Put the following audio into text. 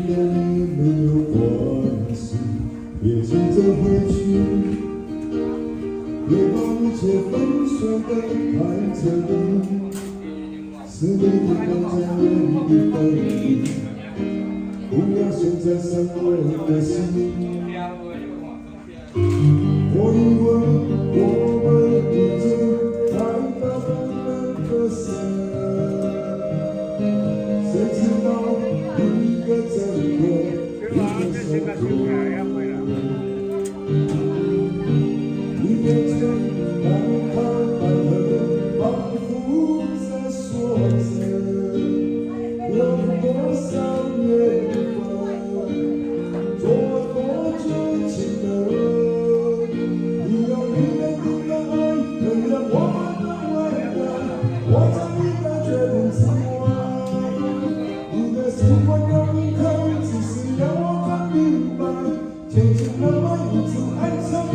的你没有关系，别急着回去，别把一切分手的看着你，是你的在原地等你，不要现在伤我的心。我以为我们已经太大不能割舍，谁知道一个真的，一个受苦。你变成难看满了，仿佛在说着，有多少年份，做多久情的。我在你的决定之外，你的喜欢让你看，只是让我看明白，天真的爱一直爱上我。